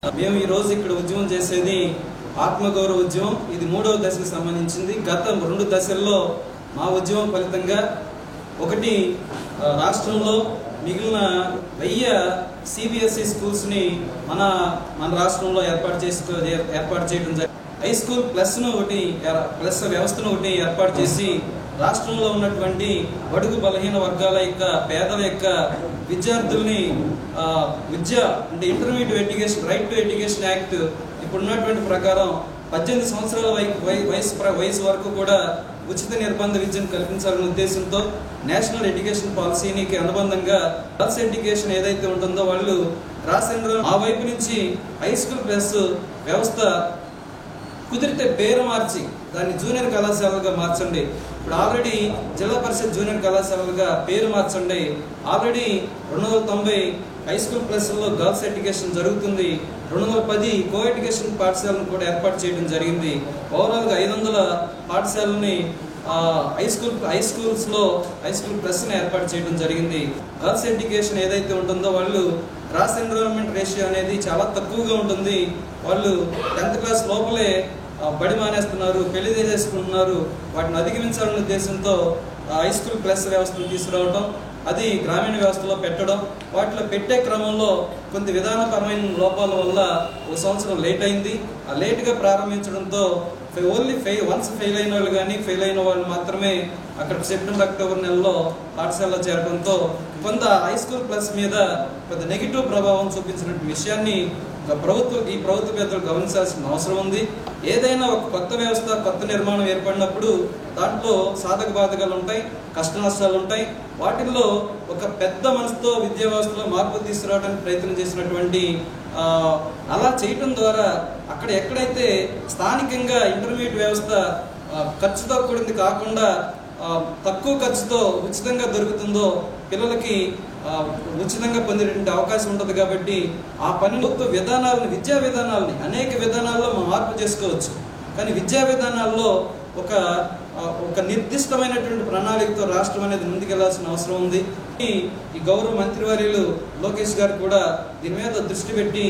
మేము ఈ రోజు ఇక్కడ ఉద్యమం చేసేది ఆత్మగౌరవ ఉద్యమం. ఇది 3వ దశకు సంబంధించింది. గత 2 దశల్లో మా ఉద్యమం ఫలితంగా ఒకటి రాష్ట్రంలో మిగిలిన 1000 సిబిఎస్ఈ స్కూల్స్ ని మన రాష్ట్రంలో ఏర్పాటు చేయడం జరిగింది. హై స్కూల్ ప్లస్ వ్యవస్థను ఒకటి ఏర్పాటు చేసి రాష్ట్రంలో ఉన్నటువంటి బడుగు బలహీన వర్గాల యొక్క పేదల యొక్క విద్యార్థుల్ని విద్య అంటే intermediate education right to education act ఇప్పుడున్నటువంటి ప్రకారం 18 సంవత్సరాల వయసు వరకు కూడా ఉచిత నిర్బంధ విద్యను కల్పించాలనే ఉద్దేశంతో నేషనల్ ఎడ్యుకేషన్ పాలసీకి అనుబంధంగా గర్ల్స్ ఎడ్యుకేషన్ ఏదైతే ఉంటుందో వాళ్ళు రాసేంద్ర ఆ వైపు నుంచి హై స్కూల్ ప్లస్ వ్యవస్థ కుదిరితే పేరు మార్చి దాన్ని జూనియర్ కళాశాలగా మార్చండి. ఇప్పుడు ఆల్రెడీ జిల్లా పరిషత్ జూనియర్ కళాశాలగా పేరు మార్చండి. ఆల్రెడీ 290 హై స్కూల్ ప్లస్లో గర్ల్స్ ఎడ్యుకేషన్ జరుగుతుంది. 210 కో ఎడ్యుకేషన్ పాఠశాలను కూడా ఏర్పాటు చేయడం జరిగింది. ఓవరాల్గా 500 పాఠశాలని హై స్కూల్ ప్లస్ని ఏర్పాటు చేయడం జరిగింది. గర్ల్స్ ఎడ్యుకేషన్ ఏదైతే ఉంటుందో వాళ్ళు గ్రాస్ ఎన్రోల్మెంట్ రేషియో అనేది చాలా తక్కువగా ఉంటుంది. వాళ్ళు 10th క్లాస్ లోపలే బడి మానేస్తున్నారు, పెళ్లి చేసుకుంటున్నారు. వాటిని అధిగమించాలనే ఉద్దేశంతో హై స్కూల్ ప్లస్ వ్యవస్థను తీసుకురావడం, అది గ్రామీణ వ్యవస్థలో పెట్టడం, వాటిలో పెట్టే క్రమంలో కొంత విధానపరమైన లోపాల వల్ల 1 సంవత్సరం లేట్ అయింది. ఆ లేట్గా ప్రారంభించడంతో వన్స్ ఫెయిల్ అయిన వాళ్ళు కానీ ఫెయిల్ అయిన వాళ్ళు మాత్రమే అక్కడ సెప్టెంబర్ అక్టోబర్ నెలలో పాఠశాలలో చేరడంతో కొంత హై స్కూల్ ప్లస్ మీద కొంత నెగిటివ్ ప్రభావం చూపించిన విషయాన్ని ఈ ప్రభుత్వ పెద్దలు గమనించాల్సిన అవసరం ఉంది. ఏదైనా ఒక కొత్త వ్యవస్థ కొత్త నిర్మాణం ఏర్పడినప్పుడు దాంట్లో సాధక బాధకాలు ఉంటాయి, కష్ట నష్టాలు ఉంటాయి. వాటిల్లో ఒక పెద్ద మనసుతో విద్యా వ్యవస్థలో మార్పులు తీసుకురావడానికి ప్రయత్నం చేసినటువంటి అలా చేయటం ద్వారా అక్కడ ఎక్కడైతే స్థానికంగా ఇంటర్మీడియట్ వ్యవస్థ ఖర్చుతో కూడింది కాకుండా తక్కువ ఖర్చుతో ఉచితంగా దొరుకుతుందో పిల్లలకి ఉచితంగా పొందేటువంటి అవకాశం ఉంటుంది. కాబట్టి ఆ విద్యా విధానాలని అనేక విధానాల్లో మార్పు చేసుకోవచ్చు. కానీ విద్యా విధానాల్లో ఒక నిర్దిష్టమైనటువంటి ప్రణాళికతో రాష్ట్రం అనేది ముందుకెళ్లాల్సిన అవసరం ఉంది. ఈ గౌరవ మంత్రివర్యులు లోకేష్ గారు కూడా దీని మీద దృష్టి పెట్టి